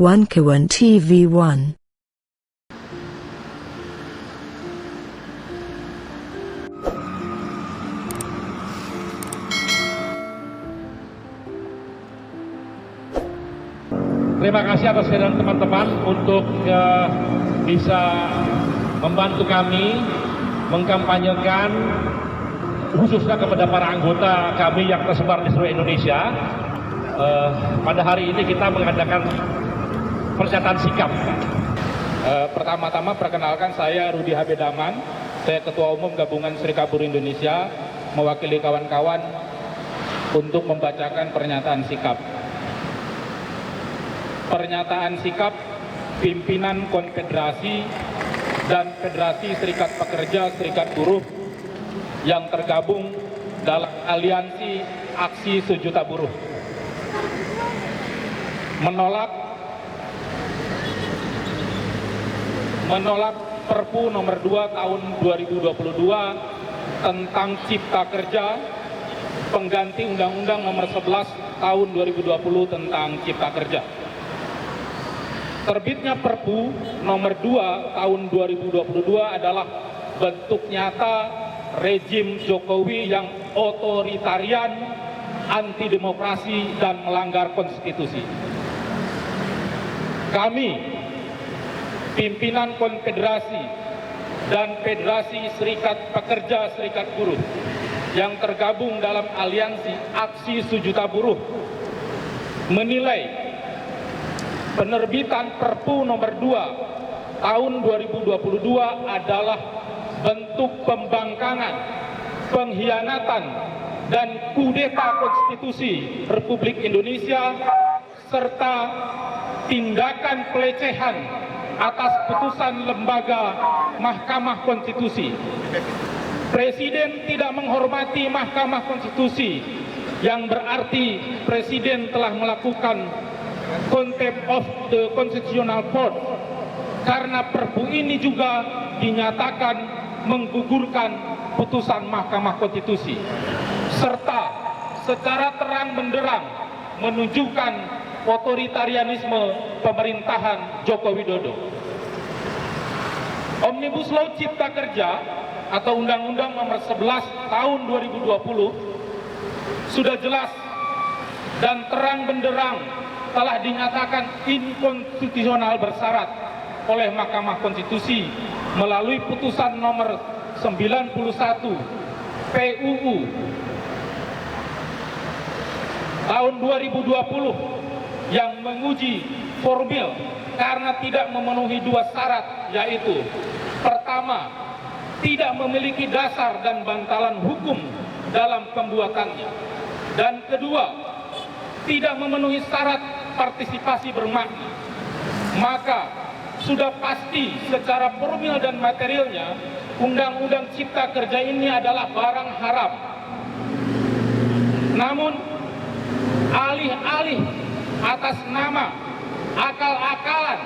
Wankawan TV1. Terima kasih atas kehadiran teman-teman untuk bisa membantu kami mengkampanyekan khususnya kepada para anggota kami yang tersebar di seluruh Indonesia. Pada hari ini kita mengadakan pernyataan sikap. Pertama-tama perkenalkan, saya Rudi Habedaman, saya Ketua Umum Gabungan Serikat Buruh Indonesia, mewakili kawan-kawan untuk membacakan pernyataan sikap. Pernyataan sikap pimpinan Konfederasi dan Federasi Serikat Pekerja Serikat Buruh yang tergabung dalam Aliansi Aksi Sejuta Buruh. Menolak Perpu nomor 2 tahun 2022 tentang Cipta Kerja, pengganti Undang-Undang nomor 11 tahun 2020 tentang Cipta Kerja. Terbitnya Perpu nomor 2 tahun 2022 adalah bentuk nyata rejim Jokowi yang otoritarian, anti demokrasi dan melanggar konstitusi. Kami, pimpinan Konfederasi dan Federasi Serikat Pekerja Serikat Buruh yang tergabung dalam Aliansi Aksi Sejuta Buruh, menilai penerbitan Perpu nomor 2 tahun 2022 adalah bentuk pembangkangan, pengkhianatan, dan kudeta konstitusi Republik Indonesia serta tindakan pelecehan atas putusan lembaga Mahkamah Konstitusi. Presiden tidak menghormati Mahkamah Konstitusi, yang berarti Presiden telah melakukan contempt of the constitutional court, karena Perpu ini juga dinyatakan menggugurkan putusan Mahkamah Konstitusi serta secara terang benderang menunjukkan otoritarianisme pemerintahan Joko Widodo. Omnibus Law Cipta Kerja atau Undang-Undang nomor 11 tahun 2020 sudah jelas dan terang benderang telah dinyatakan inkonstitusional bersyarat oleh Mahkamah Konstitusi melalui putusan nomor 91 PUU tahun 2020 yang menguji formil karena tidak memenuhi dua syarat, yaitu pertama, tidak memiliki dasar dan bantalan hukum dalam pembuatannya, dan kedua, tidak memenuhi syarat partisipasi bermakna. Maka sudah pasti secara formil dan materialnya Undang-Undang Cipta Kerja ini adalah barang haram. Namun alih-alih atas nama akal-akalan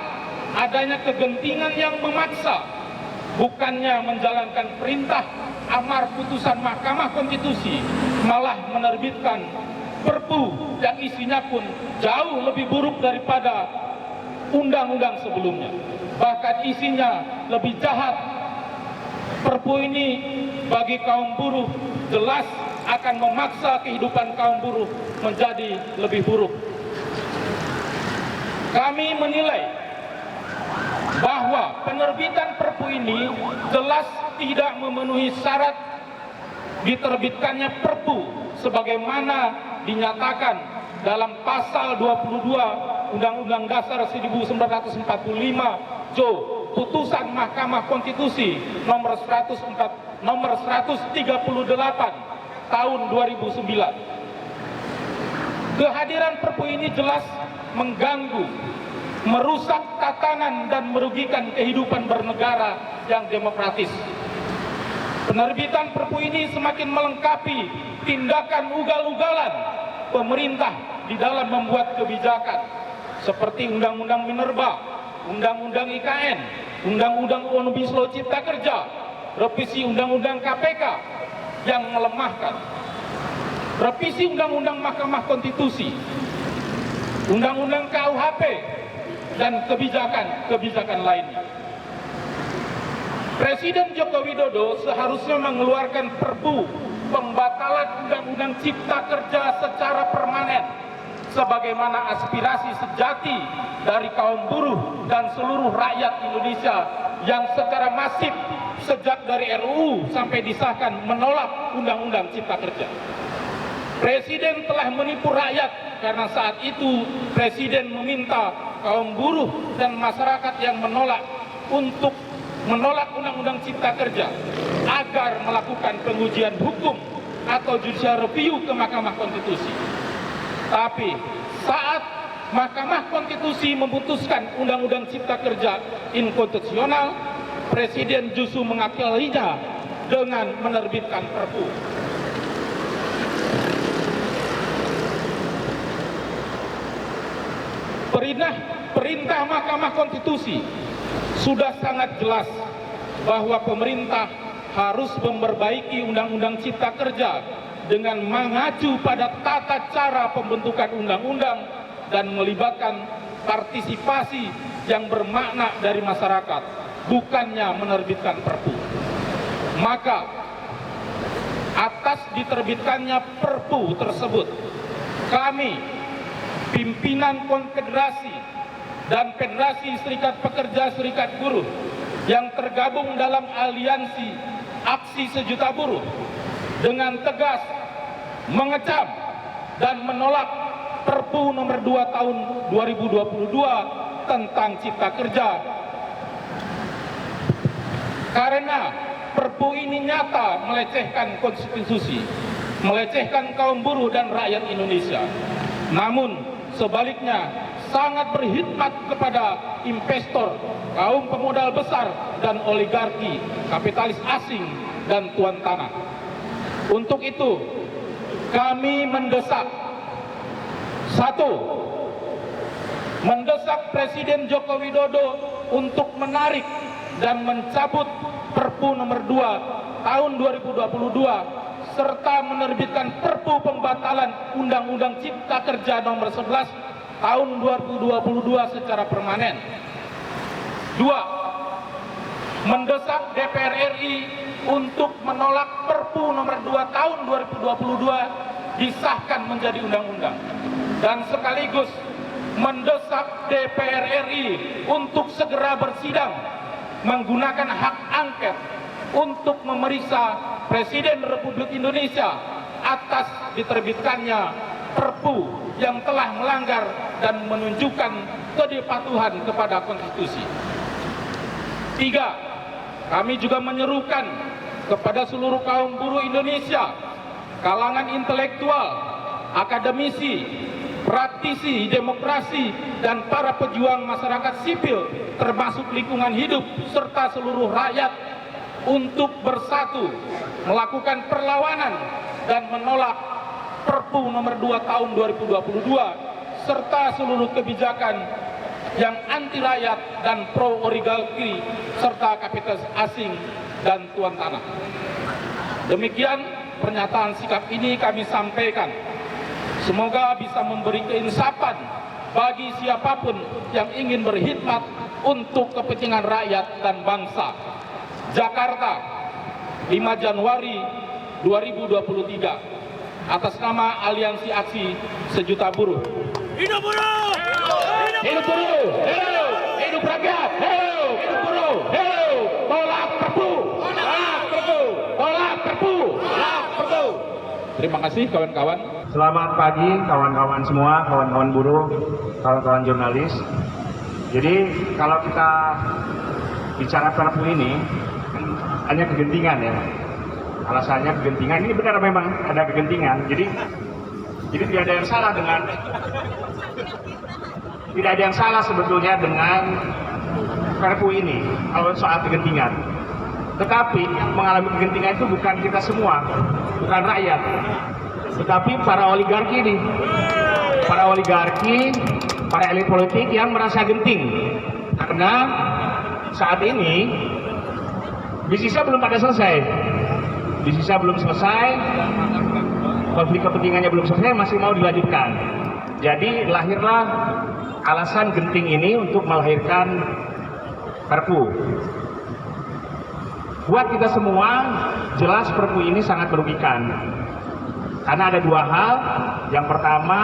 adanya kegentingan yang memaksa, bukannya menjalankan perintah amar putusan Mahkamah Konstitusi, malah menerbitkan Perpu yang isinya pun jauh lebih buruk daripada undang-undang sebelumnya. Bahkan isinya lebih jahat. Perpu ini bagi kaum buruh jelas akan memaksa kehidupan kaum buruh menjadi lebih buruk. Kami menilai bahwa penerbitan Perpu ini jelas tidak memenuhi syarat diterbitkannya Perpu sebagaimana dinyatakan dalam pasal 22 Undang-Undang Dasar 1945 Jo, putusan Mahkamah Konstitusi nomor 138 tahun 2009. Kehadiran Perpu ini jelas mengganggu, merusak tatanan dan merugikan kehidupan bernegara yang demokratis. Penerbitan Perpu ini semakin melengkapi tindakan ugal-ugalan pemerintah di dalam membuat kebijakan seperti Undang-Undang Minerba, Undang-Undang IKN, Undang-Undang Omnibus Law Cipta Kerja, revisi Undang-Undang KPK yang melemahkan, revisi Undang-Undang Mahkamah Konstitusi, Undang-Undang KUHP dan kebijakan-kebijakan lainnya. Presiden Joko Widodo seharusnya mengeluarkan Perpu pembatalan Undang-Undang Cipta Kerja secara permanen sebagaimana aspirasi sejati dari kaum buruh dan seluruh rakyat Indonesia yang secara masif sejak dari RUU sampai disahkan menolak Undang-Undang Cipta Kerja. Presiden telah menipu rakyat karena saat itu Presiden meminta kaum buruh dan masyarakat yang menolak untuk menolak Undang-Undang Cipta Kerja agar melakukan pengujian hukum atau judicial review ke Mahkamah Konstitusi. Tapi saat Mahkamah Konstitusi memutuskan Undang-Undang Cipta Kerja inkonstitusional, Presiden justru mengakalinya dengan menerbitkan Perpu. Perintah Mahkamah Konstitusi sudah sangat jelas bahwa pemerintah harus memperbaiki Undang-Undang Cipta Kerja dengan mengacu pada tata cara pembentukan undang-undang dan melibatkan partisipasi yang bermakna dari masyarakat, bukannya menerbitkan Perpu. Maka atas diterbitkannya Perpu tersebut, kami, pimpinan Konfederasi dan Federasi Serikat Pekerja Serikat Buruh yang tergabung dalam aliansi Aksi Sejuta Buruh dengan tegas mengecam dan menolak Perpu nomor 2 tahun 2022 tentang Cipta Kerja karena Perpu ini nyata melecehkan konstitusi, melecehkan kaum buruh dan rakyat Indonesia. Namun sebaliknya sangat berkhidmat kepada investor, kaum pemodal besar, dan oligarki, kapitalis asing, dan tuan tanah. Untuk itu, kami mendesak, satu, mendesak Presiden Joko Widodo untuk menarik dan mencabut Perpu nomor 2 tahun 2022 serta menerbitkan Perpu pembatalan Undang-Undang Cipta Kerja nomor 11 tahun 2022 secara permanen. 2. Mendesak DPR RI untuk menolak Perpu nomor 2 tahun 2022 disahkan menjadi undang-undang. Dan sekaligus mendesak DPR RI untuk segera bersidang menggunakan hak angket untuk memeriksa Presiden Republik Indonesia atas diterbitkannya Perpu yang telah melanggar dan menunjukkan ketidakpatuhan kepada konstitusi. 3. Kami juga menyerukan kepada seluruh kaum buruh Indonesia, kalangan intelektual, akademisi, praktisi demokrasi, dan para pejuang masyarakat sipil termasuk lingkungan hidup serta seluruh rakyat untuk bersatu melakukan perlawanan dan menolak Perpu nomor 2 tahun 2022 serta seluruh kebijakan yang anti rakyat dan pro oligarki serta kapitalis asing dan tuan tanah. Demikian pernyataan sikap ini kami sampaikan. Semoga bisa memberi keinsapan bagi siapapun yang ingin berkhidmat untuk kepentingan rakyat dan bangsa. Jakarta, 5 Januari 2023. Atas nama Aliansi Aksi Sejuta Buruh. Hidup buruh! Hidup buruh! Hidup rakyat! Hidup buruh! Tolak Perpu! Tolak Perpu! Tolak Perpu! Tolak Perpu! Terima kasih kawan-kawan. Selamat pagi kawan-kawan semua, kawan-kawan buruh, kawan-kawan jurnalis. Jadi kalau kita bicara Perpu ini kan hanya kegentingan ya. Alasannya kegentingan, ini benar memang ada kegentingan. Jadi tidak ada yang salah sebetulnya dengan Perpu ini kalau soal kegentingan. Tetapi yang mengalami kegentingan itu bukan kita semua, bukan rakyat, tetapi para oligarki ini, para oligarki, para elit politik yang merasa genting karena saat ini bisnisnya belum pada selesai. Bisnisnya belum selesai, konflik kepentingannya belum selesai, masih mau dilanjutkan. Jadi lahirlah alasan genting ini untuk melahirkan Perpu. Buat kita semua, jelas Perpu ini sangat merugikan. Karena ada dua hal. Yang pertama,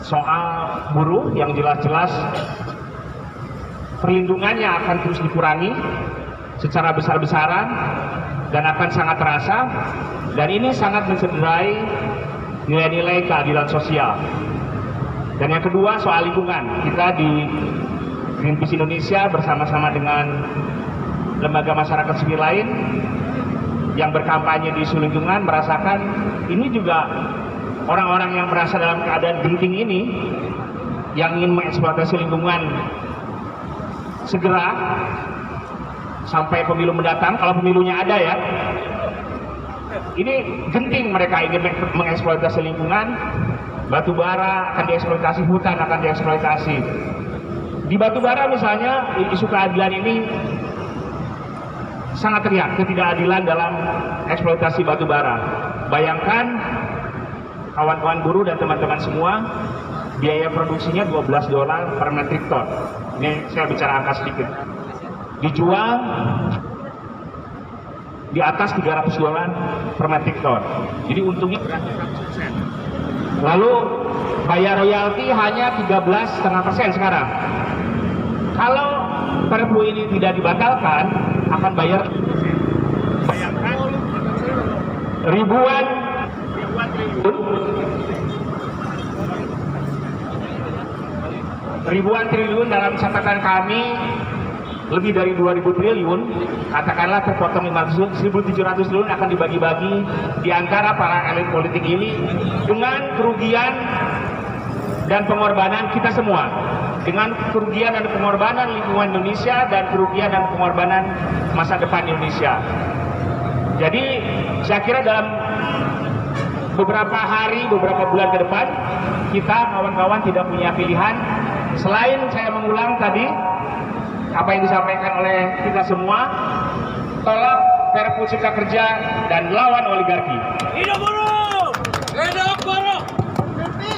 soal buruh yang jelas-jelas perlindungannya akan terus dikurangi secara besar-besaran dan akan sangat terasa, dan ini sangat mencederai nilai-nilai keadilan sosial. Dan yang kedua, soal lingkungan. Kita di Greenpeace Indonesia bersama-sama dengan lembaga masyarakat sipil lain yang berkampanye di isu lingkungan merasakan ini juga orang-orang yang merasa dalam keadaan genting ini yang ingin mengeksploitasi lingkungan segera sampai pemilu mendatang, kalau pemilunya ada ya, ini genting mereka ingin mengeksploitasi lingkungan. Batu bara akan dieksploitasi, hutan akan dieksploitasi. Di batu bara misalnya, isu keadilan ini sangat terlihat, ketidakadilan dalam eksploitasi batu bara. Bayangkan kawan-kawan buruh dan teman-teman semua, biaya produksinya $12 per metrik ton. Ini saya bicara angka sedikit. Dijual di atas $300 per metrik ton. Jadi untungnya berarti 100%. Lalu bayar royalti hanya 13,5% sekarang. Kalau Perpu ini tidak dibatalkan, akan bayar ribuan triliun dalam catatan kami. Lebih dari 2.000 triliun, katakanlah terpotong 1.700 triliun akan dibagi-bagi di antara para elit politik ini dengan kerugian dan pengorbanan kita semua, dengan kerugian dan pengorbanan lingkungan Indonesia dan kerugian dan pengorbanan masa depan Indonesia. Jadi saya kira dalam beberapa hari, beberapa bulan ke depan, kita kawan-kawan tidak punya pilihan selain saya mengulang tadi apa yang disampaikan oleh kita semua, tolak Perpu Cipta Kerja dan lawan oligarki. Hidup buruh! Hidup buruh!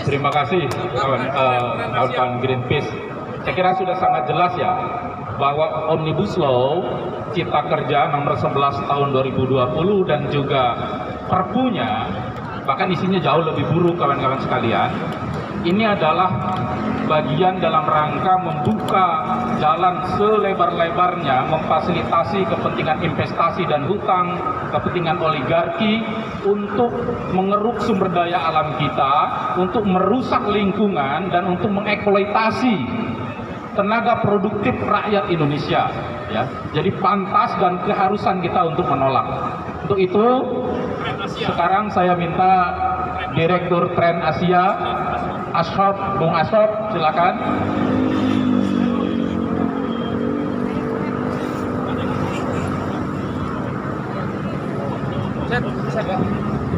Terima kasih kawan-kawan Greenpeace. Saya kira sudah sangat jelas ya bahwa Omnibus Law Cipta Kerja nomor 11 tahun 2020 dan juga Perpunya, bahkan isinya jauh lebih buruk kawan-kawan sekalian. Ini adalah bagian dalam rangka membuka jalan selebar-lebarnya, memfasilitasi kepentingan investasi dan hutang, kepentingan oligarki untuk mengeruk sumber daya alam kita, untuk merusak lingkungan dan untuk mengeksploitasi tenaga produktif rakyat Indonesia. Ya, jadi pantas dan keharusan kita untuk menolak. Untuk itu, sekarang saya minta Direktur Trend Asia, Bung Ashraf, silakan.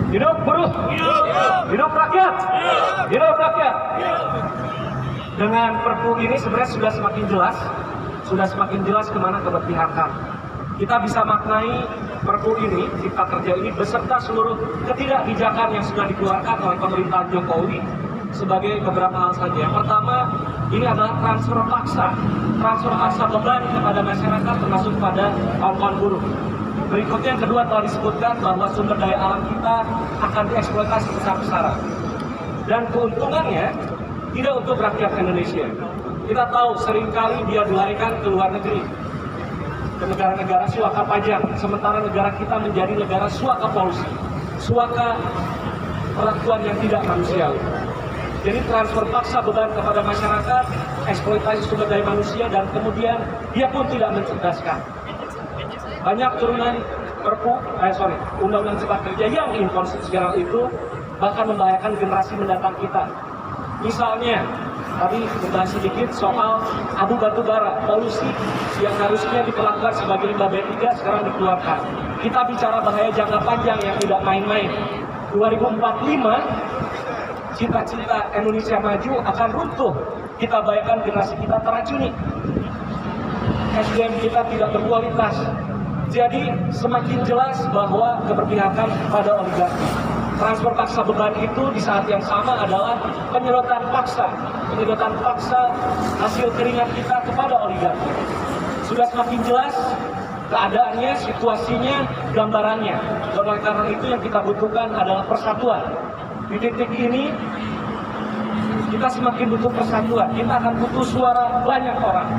Hidup buruh, hidup rakyat, hidup rakyat. Dengan Perpu ini sebenarnya sudah semakin jelas kemana keberpihakan. Kita bisa maknai Perpu ini, Cipta Kerja ini, beserta seluruh ketidakbijakan yang sudah dikeluarkan oleh pemerintahan Jokowi sebagai beberapa hal saja. Yang pertama, ini adalah transfer paksa beban kepada masyarakat termasuk pada kaum buruh. Berikutnya yang kedua telah disebutkan bahwa sumber daya alam kita akan dieksploitasi besar-besaran. Dan keuntungannya tidak untuk rakyat Indonesia. Kita tahu seringkali dia dilarikan ke luar negeri, ke negara-negara suaka pajak, sementara negara kita menjadi negara suaka polusi, suaka perlakuan yang tidak manusiawi. Jadi transfer paksa beban kepada masyarakat, eksploitasi sumber daya manusia, dan kemudian dia pun tidak mencerdaskan. Banyak turunan Undang-Undang Cipta Kerja yang inkonstitusional itu bahkan membahayakan generasi mendatang kita. Misalnya, tadi kita sedikit soal abu batu bara, polusi yang harusnya diperlakukan sebagai limbah B3 sekarang dikeluarkan. Kita bicara bahaya jangka panjang yang tidak main-main. 2045, cita-cita Indonesia maju akan runtuh. Kita bayangkan generasi kita teracuni. SDM kita tidak berkualitas. Jadi semakin jelas bahwa keberpihakan pada oligarki. Transfer paksa beban itu di saat yang sama adalah penyedotan paksa penyedotan paksa hasil keringat kita kepada oligarki. Sudah semakin jelas keadaannya, situasinya, gambarannya. Dan oleh karena itu yang kita butuhkan adalah persatuan. Di titik ini kita semakin butuh persatuan. Kita akan butuh suara banyak orang.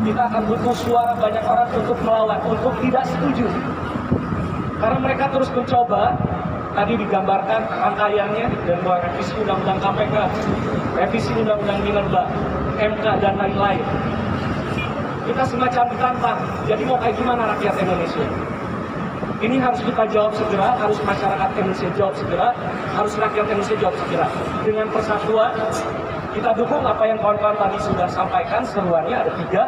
Kita akan butuh suara banyak orang untuk melawan, untuk tidak setuju. Karena mereka terus mencoba, tadi digambarkan rangkaiannya dan bahwa revisi Undang-Undang KPK, revisi Undang-Undang Minerba, MK dan lain-lain. Kita semacam ditantang. Jadi mau kayak gimana rakyat Indonesia? Ini harus kita jawab segera, harus masyarakat Indonesia jawab segera, harus rakyat Indonesia jawab segera. Dengan persatuan, kita dukung apa yang kawan-kawan tadi sudah sampaikan, seruannya ada 3.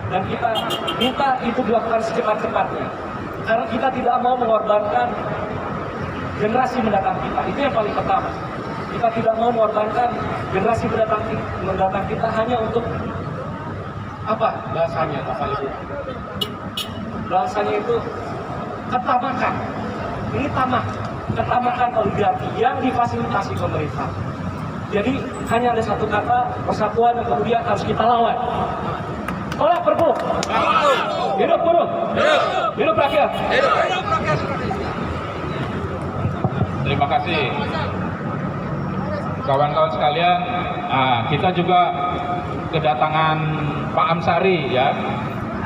Dan kita minta itu dilakukan secepat-cepatnya. Karena kita tidak mau mengorbankan generasi mendatang kita. Itu yang paling pertama. Kita tidak mau mengorbankan generasi mendatang kita hanya untuk apa bahasanya, Bapak Ibu? Bahasanya itu ketamakan. Ini tamak, ketamakan oligarki yang difasilitasi pemerintah. Jadi hanya ada satu kata, persatuan yang kemudian harus kita lawan. Tolak Perpu. Hidup buruh. Hidup rakyat. Terima kasih kawan-kawan sekalian. Kita juga kedatangan Pak Amsari ya.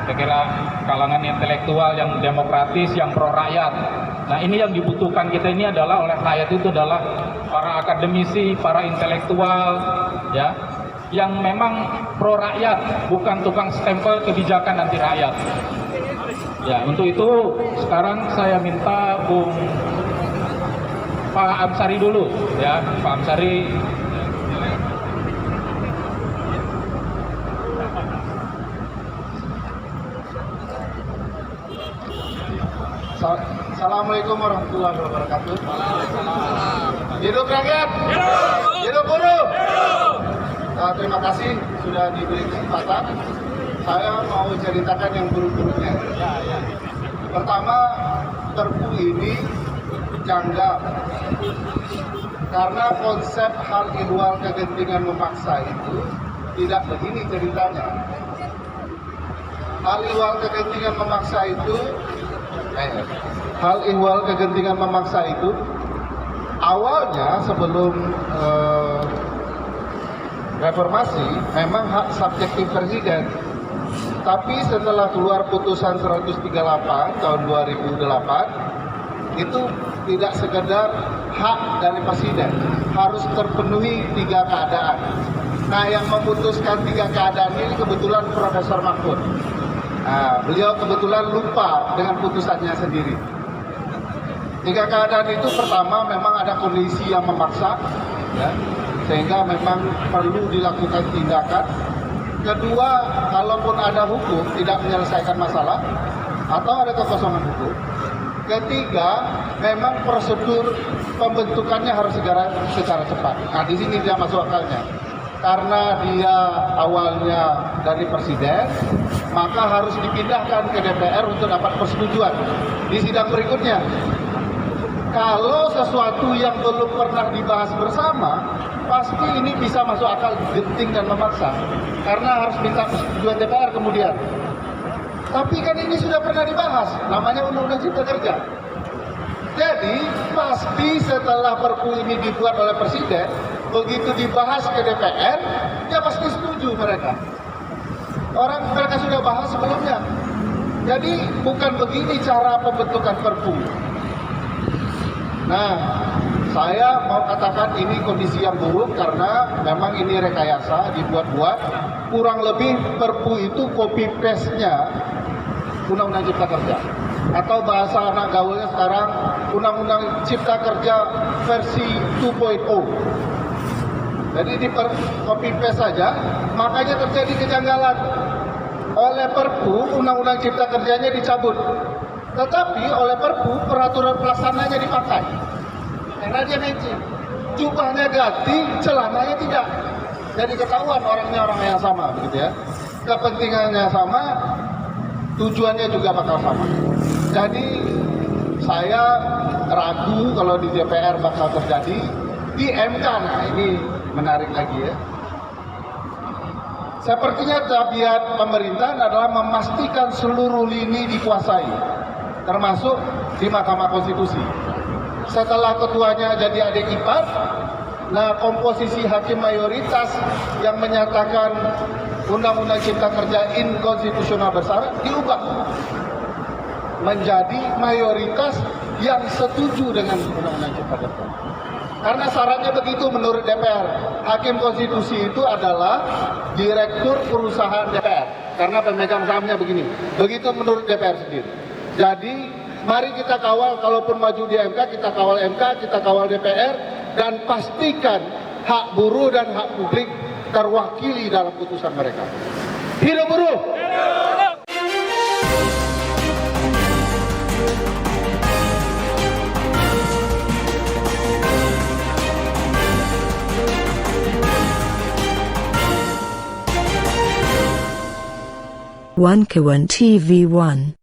Saya kira kalangan intelektual yang demokratis, yang pro rakyat. Nah ini yang dibutuhkan kita ini adalah oleh rakyat itu adalah para akademisi, para intelektual ya, yang memang pro rakyat, bukan tukang stempel kebijakan anti rakyat. Ya, untuk itu sekarang saya minta Pak Amsari dulu ya, Pak Amsari. Assalamualaikum warahmatullahi wabarakatuh. Hidup rakyat, hidup buruh. Terima kasih sudah diberi kesempatan. Saya mau ceritakan yang buruk-buruknya. Pertama, Perpu ini janggal karena konsep hal ihwal kegentingan memaksa itu tidak begini ceritanya. Hal ihwal kegentingan memaksa itu awalnya sebelum reformasi memang hak subjektif presiden, tapi setelah keluar putusan 138 tahun 2008 itu tidak sekedar hak dari presiden, harus terpenuhi 3 keadaan. Nah yang memutuskan 3 keadaan ini kebetulan Profesor Mahfud. Beliau kebetulan lupa dengan putusannya sendiri. 3 keadaan itu, pertama memang ada kondisi yang memaksa ya, sehingga memang perlu dilakukan tindakan. Kedua, kalaupun ada hukum tidak menyelesaikan masalah atau ada kekosongan hukum. Ketiga, memang prosedur pembentukannya harus secara cepat. Nah di sini dia masuk akalnya. Karena dia awalnya dari presiden, maka harus dipindahkan ke DPR untuk dapat persetujuan di sidang berikutnya. Kalau sesuatu yang belum pernah dibahas bersama, pasti ini bisa masuk akal genting dan memaksa, karena harus minta persetujuan DPR kemudian. Tapi kan ini sudah pernah dibahas, namanya Undang-Undang Cipta Kerja. Jadi pasti setelah Perpu ini dibuat oleh presiden, begitu dibahas ke DPR, ya pasti setuju mereka. Mereka sudah bahas sebelumnya. Jadi bukan begini cara pembentukan Perpu. Nah, saya mau katakan ini kondisi yang buruk karena memang ini rekayasa, dibuat-buat. Kurang lebih Perpu itu copy paste-nya Undang-Undang Cipta Kerja. Atau bahasa anak gaulnya sekarang, Undang-Undang Cipta Kerja versi 2.0. Jadi di copy paste saja, makanya terjadi kejanggalan. Oleh Perpu, Undang-Undang Cipta Kerjanya dicabut. Tetapi oleh Perpu, peraturan pelaksananya dipakai. Karena dia matching. Jubahnya ganti, celananya tidak. Jadi ketahuan orangnya orang yang sama, begitu ya. Kepentingannya sama, tujuannya juga bakal sama. Jadi saya ragu kalau di DPR bakal terjadi. Di MK, nah ini menarik lagi ya. Sepertinya tabiat pemerintahan adalah memastikan seluruh lini dikuasai, termasuk di Mahkamah Konstitusi. Setelah ketuanya jadi adik ipar, nah komposisi hakim mayoritas yang menyatakan Undang-Undang Cipta Kerja inkonstitusional bersyarat diubah menjadi mayoritas yang setuju dengan Undang-Undang Cipta Kerja. Karena syaratnya begitu menurut DPR. Hakim konstitusi itu adalah direktur perusahaan DPR. Karena pemegang sahamnya begini. Begitu menurut DPR sendiri. Jadi mari kita kawal, kalaupun maju di MK, kita kawal MK, kita kawal DPR, dan pastikan hak buruh dan hak publik terwakili dalam putusan mereka. Hidup buruh! One Kawan TV 1